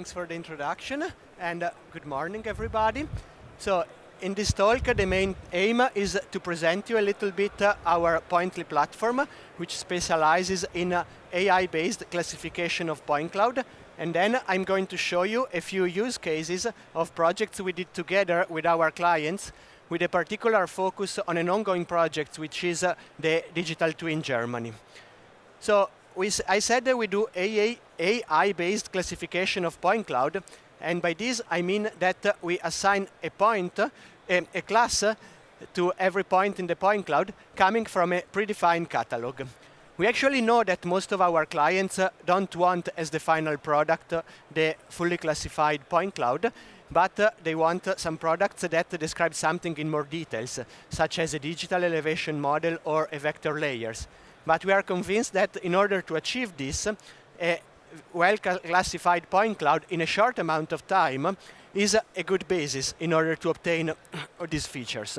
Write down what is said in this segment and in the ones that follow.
Thanks for the introduction, and good morning, everybody. So, in this talk, the main aim is to present you a little bit our Pointly platform, which specializes in AI-based classification of point cloud. And then I'm going to show you a few use cases of projects we did together with our clients, with a particular focus on an ongoing project, which is the Digital Twin Germany. So I said that we do AI-based classification of point cloud, and by this I mean that we assign a point, a class to every point in the point cloud coming from a predefined catalog. We actually know that most of our clients don't want as the final product the fully classified point cloud, but they want some products that describe something in more details, such as a digital elevation model or a vector layers. But we are convinced that in order to achieve this, a well-classified point cloud in a short amount of time is a good basis in order to obtain these features.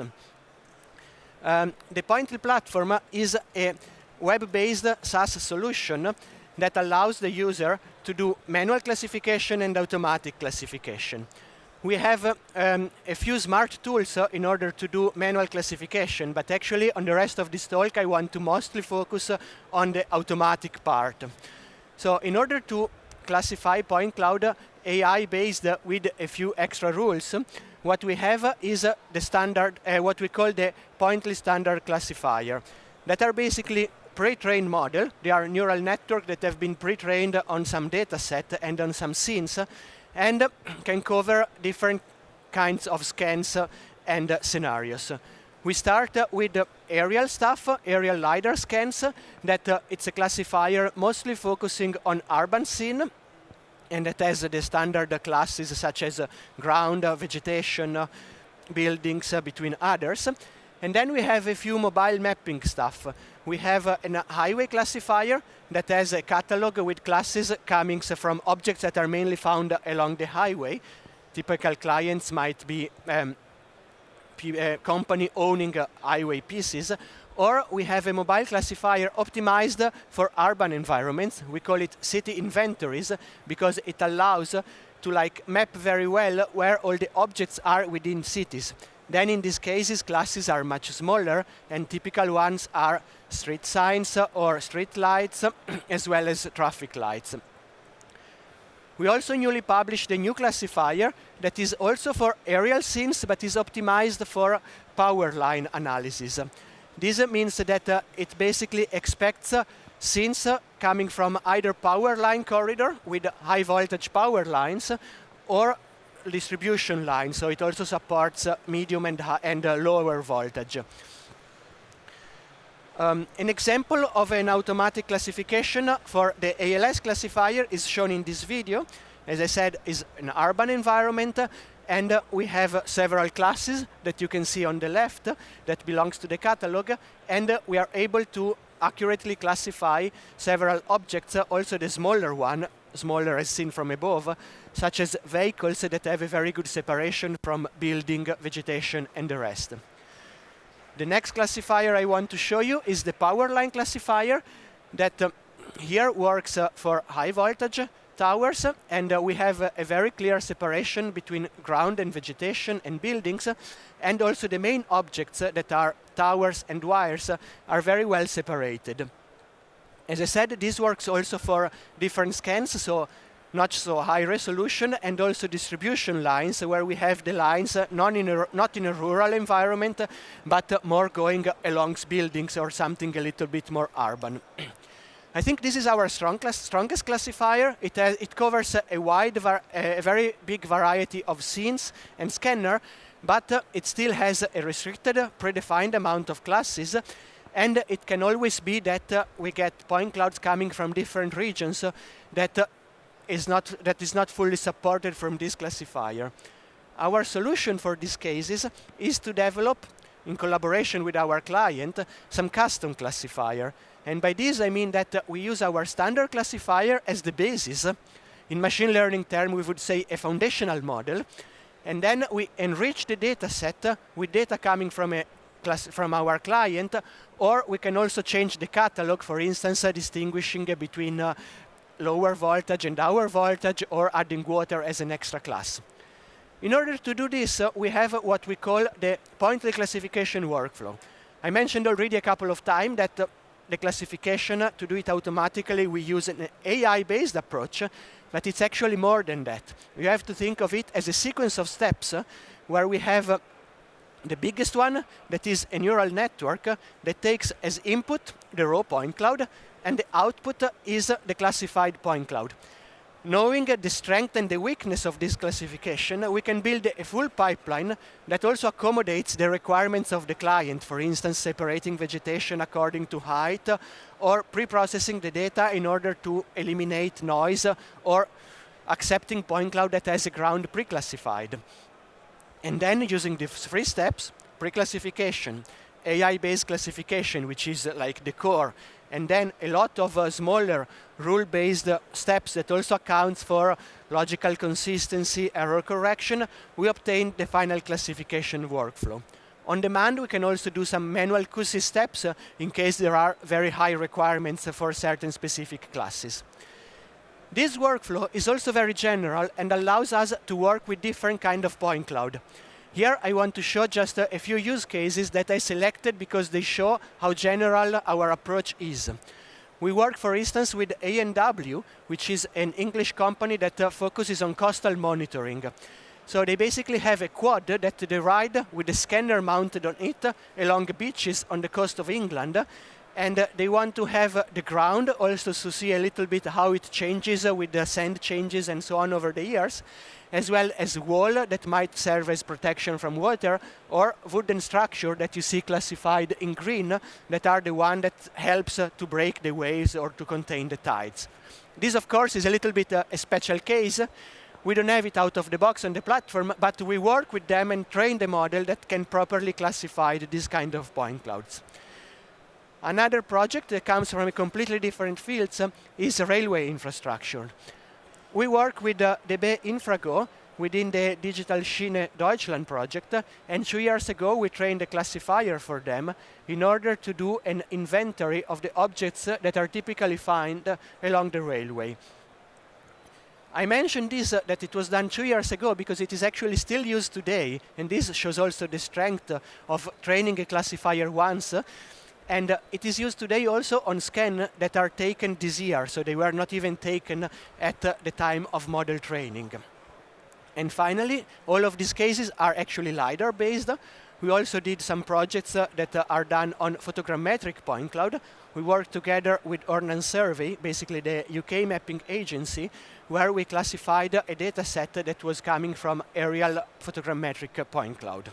The Pointly platform is a web-based SaaS solution that allows the user to do manual classification and automatic classification. We have a few smart tools in order to do manual classification, but actually on the rest of this talk I want to mostly focus on the automatic part. So in order to classify point cloud AI-based with a few extra rules, what we have is the standard, what we call the Pointly standard classifier, that are basically pre-trained model. They are neural networks that have been pre-trained on some data set and on some scenes, and can cover different kinds of scans and scenarios. We start with aerial stuff, aerial LiDAR scans, that it's a classifier mostly focusing on urban scene, and it has the standard classes such as ground, vegetation, buildings, between others. And then we have a few mobile mapping stuff. We have a highway classifier that has a catalog with classes coming from objects that are mainly found along the highway. Typical clients might be a company owning highway pieces. Or we have a mobile classifier optimized for urban environments. We call it city inventories because it allows to map very well where all the objects are within cities. Then in these cases, classes are much smaller, and typical ones are street signs or street lights, as well as traffic lights. We also newly published a new classifier that is also for aerial scenes, but is optimized for power line analysis. This means that it basically expects scenes coming from either power line corridor with high voltage power lines or distribution line, so it also supports medium and lower voltage. An example of an automatic classification for the ALS classifier is shown in this video. As I said, is an urban environment, and we have several classes that you can see on the left that belongs to the catalog, and we are able to accurately classify several objects, also the smaller one, smaller as seen from above, such as vehicles that have a very good separation from building, vegetation, and the rest. The next classifier I want to show you is the power line classifier that here works for high voltage towers, and we have a very clear separation between ground and vegetation and buildings, and also the main objects that are towers and wires are very well separated. As I said, this works also for different scans, so not so high resolution, and also distribution lines, where we have the lines not in a rural environment, but more going along buildings or something a little bit more urban. I think this is our strongest classifier. It covers a very big variety of scenes and scanner, but it still has a restricted, predefined amount of classes. And it can always be that we get point clouds coming from different regions that is not fully supported from this classifier. Our solution for these cases is to develop, in collaboration with our client, some custom classifier. And by this I mean that we use our standard classifier as the basis. In machine learning term, we would say a foundational model. And then we enrich the data set with data coming from our client, or we can also change the catalog, for instance, distinguishing between lower voltage and higher voltage, or adding water as an extra class. In order to do this, we have what we call the point classification workflow. I mentioned already a couple of times that the classification, to do it automatically, we use an AI-based approach, but it's actually more than that. You have to think of it as a sequence of steps where we have the biggest one, that is a neural network that takes as input the raw point cloud, and the output is the classified point cloud. Knowing the strength and the weakness of this classification, we can build a full pipeline that also accommodates the requirements of the client, for instance, separating vegetation according to height, or pre-processing the data in order to eliminate noise, or accepting point cloud that has a ground pre-classified. And then using these 3 steps, pre-classification, AI-based classification, which is like the core, and then a lot of smaller rule-based steps that also accounts for logical consistency, error correction, we obtain the final classification workflow. On demand, we can also do some manual QC steps in case there are very high requirements for certain specific classes. This workflow is also very general and allows us to work with different kind of point cloud. Here I want to show just a few use cases that I selected because they show how general our approach is. We work, for instance, with A&W, which is an English company that focuses on coastal monitoring. So they basically have a quad that they ride with a scanner mounted on it along beaches on the coast of England. And they want to have the ground also to see a little bit how it changes with the sand changes and so on over the years, as well as wall that might serve as protection from water, or wooden structure that you see classified in green that are the one that helps to break the waves or to contain the tides. This, of course, is a little bit a special case. We don't have it out of the box on the platform, but we work with them and train the model that can properly classify this kind of point clouds. Another project that comes from a completely different field is railway infrastructure. We work with DB INTERGEO within the Digital Schiene Deutschland project, and 2 years ago we trained a classifier for them in order to do an inventory of the objects that are typically found along the railway. I mentioned this, that it was done 2 years ago because it is actually still used today, and this shows also the strength of training a classifier once. And it is used today also on scans that are taken this year, so they were not even taken at the time of model training. And finally, all of these cases are actually LiDAR based. We also did some projects that are done on photogrammetric point cloud. We worked together with Ordnance Survey, basically the UK mapping agency, where we classified a data set that was coming from aerial photogrammetric point cloud.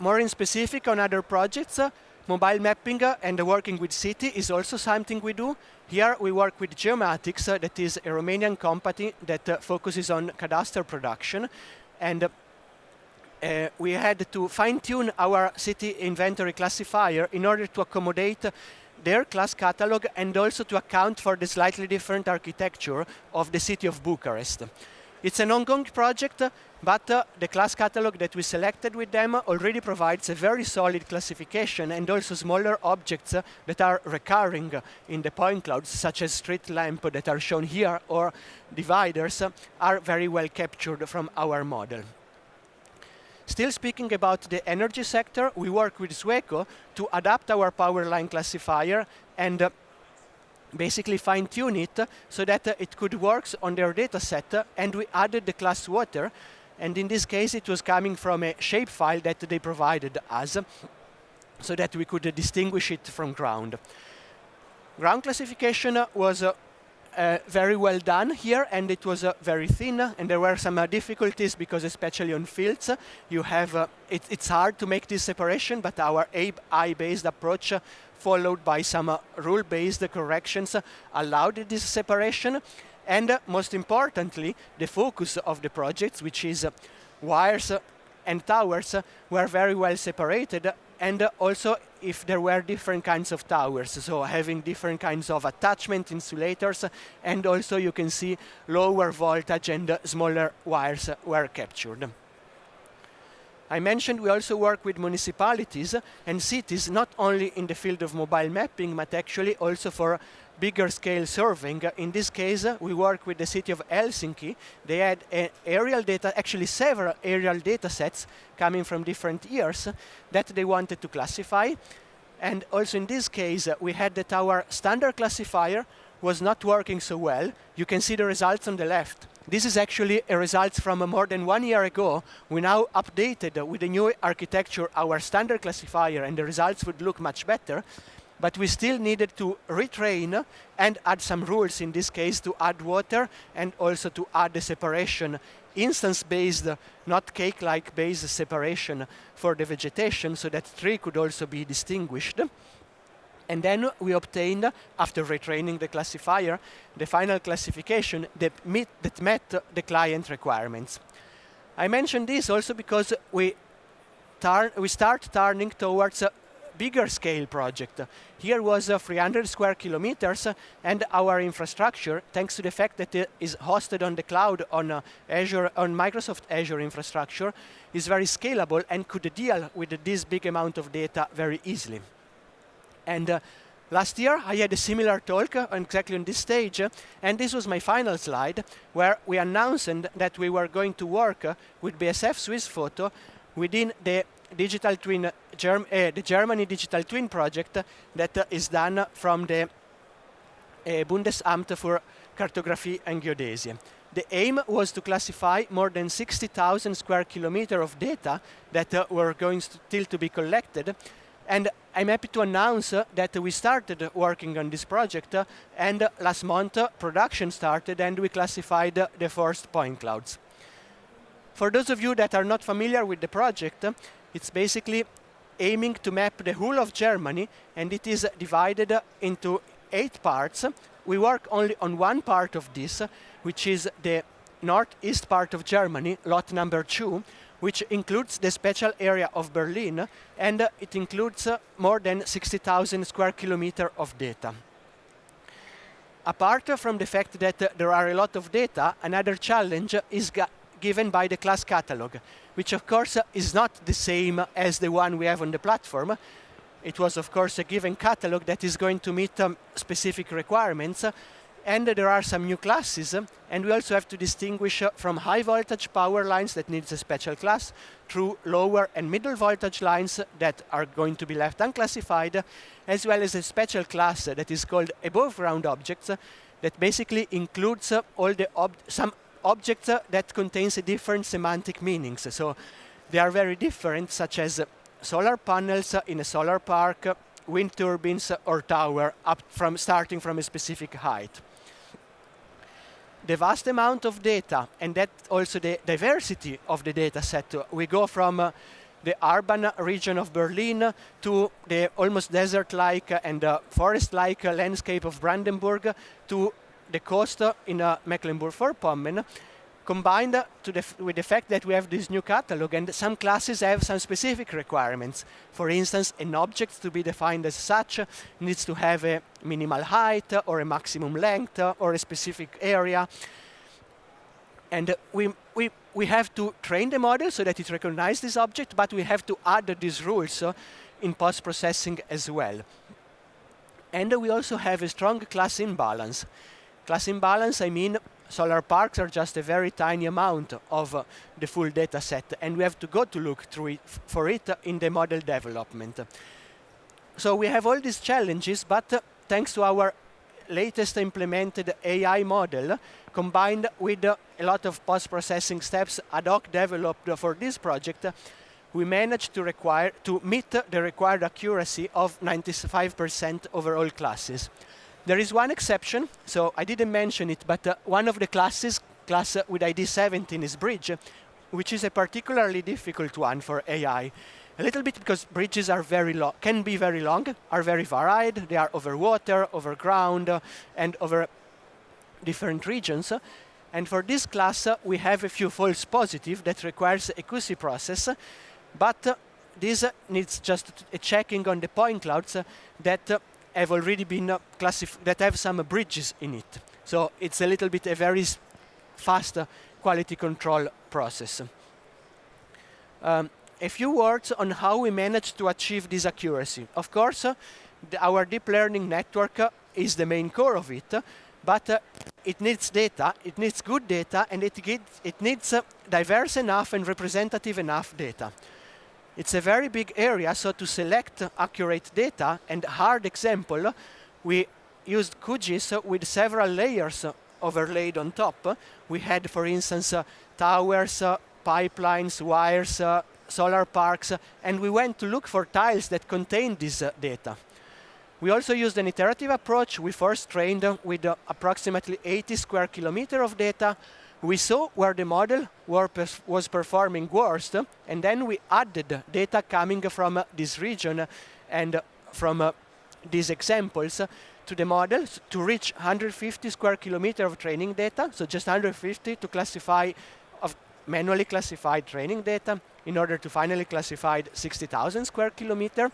More in specific on other projects, mobile mapping and working with city is also something we do. Here we work with Geomatics, that is a Romanian company that focuses on cadastre production. And we had to fine-tune our city inventory classifier in order to accommodate their class catalog and also to account for the slightly different architecture of the city of Bucharest. It's an ongoing project, but the class catalog that we selected with them already provides a very solid classification, and also smaller objects that are recurring in the point clouds, such as street lamp that are shown here, or dividers, are very well captured from our model. Still speaking about the energy sector, we work with Sweco to adapt our power line classifier and basically fine-tune it so that it could work on their data set, and we added the class water, and in this case it was coming from a shapefile that they provided us so that we could distinguish it from ground. Ground classification was very well done here, and it was very thin, and there were some difficulties because especially on fields you have it's hard to make this separation, but our AI-based approach followed by some rule-based corrections allowed this separation. And most importantly, the focus of the projects, which is wires and towers, were very well separated, and also if there were different kinds of towers, so having different kinds of attachment insulators, and also you can see lower voltage and smaller wires were captured. I mentioned we also work with municipalities and cities, not only in the field of mobile mapping, but actually also for bigger scale surveying. In this case, we work with the city of Helsinki. They had aerial data, actually several aerial data sets coming from different years that they wanted to classify. And also in this case, we had that our standard classifier was not working so well. You can see the results on the left. This is actually a result from more than 1 year ago. We now updated with the new architecture our standard classifier, and the results would look much better. But we still needed to retrain and add some rules, in this case to add water and also to add the separation, instance-based, not cake-like based separation for the vegetation, so that tree could also be distinguished. And then we obtained, after retraining the classifier, the final classification that met the client requirements. I mention this also because we start turning towards a bigger scale project. Here was 300 square kilometers, and our infrastructure, thanks to the fact that it is hosted on the cloud on Azure, on Microsoft Azure infrastructure, is very scalable and could deal with this big amount of data very easily. And last year I had a similar talk exactly on this stage, and this was my final slide, where we announced that we were going to work with BSF Swiss Photo within the digital twin, the Germany digital twin project that is done from the Bundesamt für Kartographie und Geodäsie. The aim was to classify more than 60,000 square kilometers of data that were going still to be collected. And I'm happy to announce that we started working on this project, and last month production started and we classified the first point clouds. For those of you that are not familiar with the project, it's basically aiming to map the whole of Germany, and it is divided into 8 parts. We work only on one part of this, which is the northeast part of Germany, lot number 2, which includes the special area of Berlin, and it includes more than 60,000 square kilometers of data. Apart from the fact that there are a lot of data, another challenge is given by the class catalog, which of course is not the same as the one we have on the platform. It was of course a given catalog that is going to meet specific requirements, and there are some new classes, and we also have to distinguish from high voltage power lines that needs a special class through lower and middle voltage lines that are going to be left unclassified, as well as a special class that is called above ground objects that basically includes all the some objects that contains different semantic meanings. So they are very different, such as solar panels in a solar park, wind turbines or tower starting from a specific height. The vast amount of data, and that also the diversity of the data set. We go from the urban region of Berlin to the almost desert-like and forest-like landscape of Brandenburg to the coast in Mecklenburg-Vorpommern, combined with the fact that we have this new catalog, and some classes have some specific requirements. For instance, an object to be defined as such needs to have a minimal height or a maximum length or a specific area. And we have to train the model so that it recognizes this object, but we have to add these rules in post-processing as well. And we also have a strong class imbalance. Class imbalance, I mean, solar parks are just a very tiny amount of the full data set, and we have to go to look through for it in the model development. So we have all these challenges, but thanks to our latest implemented AI model, combined with a lot of post-processing steps ad hoc developed for this project, we managed to meet the required accuracy of 95% over all classes. There is one exception, so I didn't mention it, but one of the classes, class with ID 17, is bridge, which is a particularly difficult one for AI. A little bit because bridges are very long, can be very long, are very varied. They are over water, over ground, and over different regions. And for this class, we have a few false positives that requires a QC process, but this needs just a checking on the point clouds that have already been that have some bridges in it. So it's a little bit a very fast quality control process. A few words on how we managed to achieve this accuracy. Of course, our deep learning network is the main core of it, but it needs data, it needs good data, and it needs diverse enough and representative enough data. It's a very big area, so to select accurate data and hard example, we used QGIS with several layers overlaid on top. We had, for instance, towers, pipelines, wires, solar parks, and we went to look for tiles that contained this data. We also used an iterative approach. We first trained with approximately 80 square kilometers of data. We saw where the model was performing worst, and then we added data coming from this region and from these examples to the model to reach 150 square kilometers of training data, so just 150 to classify of manually classified training data in order to finally classify 60,000 square kilometers.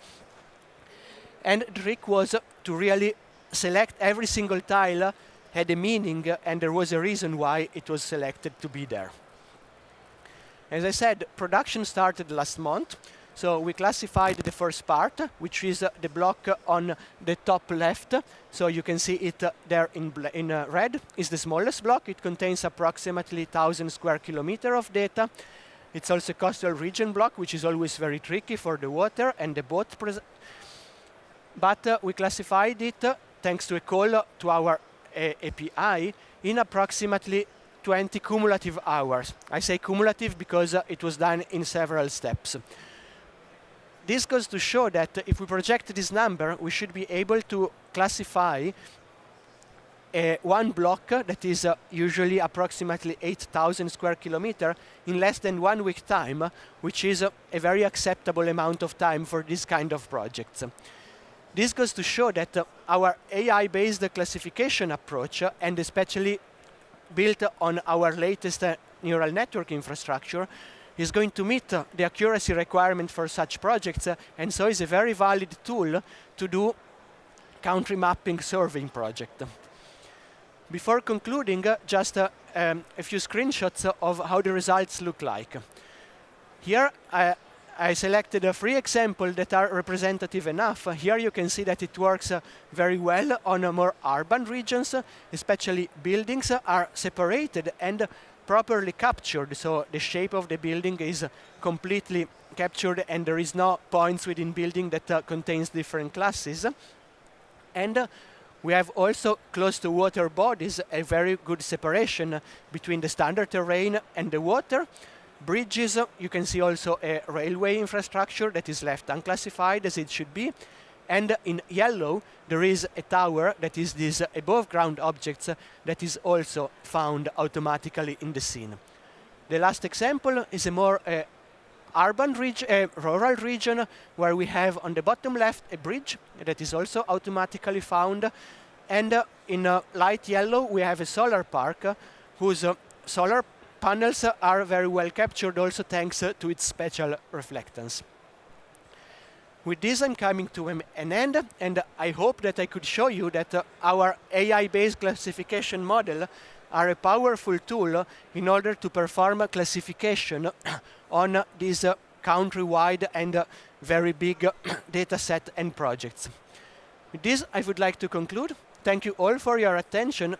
And the trick was to really select every single tile had a meaning, and there was a reason why it was selected to be there. As I said, production started last month. So we classified the first part, which is the block on the top left. So you can see it there in red. Is the smallest block. It contains approximately 1,000 square kilometers of data. It's also a coastal region block, which is always very tricky for the water and the boat. But we classified it, thanks to a call to our API, in approximately 20 cumulative hours. I say cumulative because it was done in several steps. This goes to show that if we project this number, we should be able to classify one block that is usually approximately 8,000 square kilometers in less than 1 week time, which is a very acceptable amount of time for this kind of projects. This goes to show that our AI-based classification approach, and especially built on our latest neural network infrastructure, is going to meet the accuracy requirement for such projects, and so is a very valid tool to do country mapping surveying project. Before concluding, just a few screenshots of how the results look like. Here I selected 3 examples that are representative enough. Here you can see that it works very well on more urban regions, especially buildings are separated and properly captured, so the shape of the building is completely captured and there is no points within building that contains different classes. And we have also close to water bodies a very good separation between the standard terrain and the water. Bridges, you can see also a railway infrastructure that is left unclassified as it should be. And in yellow, there is a tower that is these above ground objects that is also found automatically in the scene. The last example is a more urban region, rural region, where we have on the bottom left a bridge that is also automatically found. And in light yellow, we have a solar park whose solar panels are very well captured also thanks to its special reflectance. With this, I'm coming to an end, and I hope that I could show you that our AI-based classification model are a powerful tool in order to perform a classification on these country-wide and very big data set and projects. With this, I would like to conclude. Thank you all for your attention.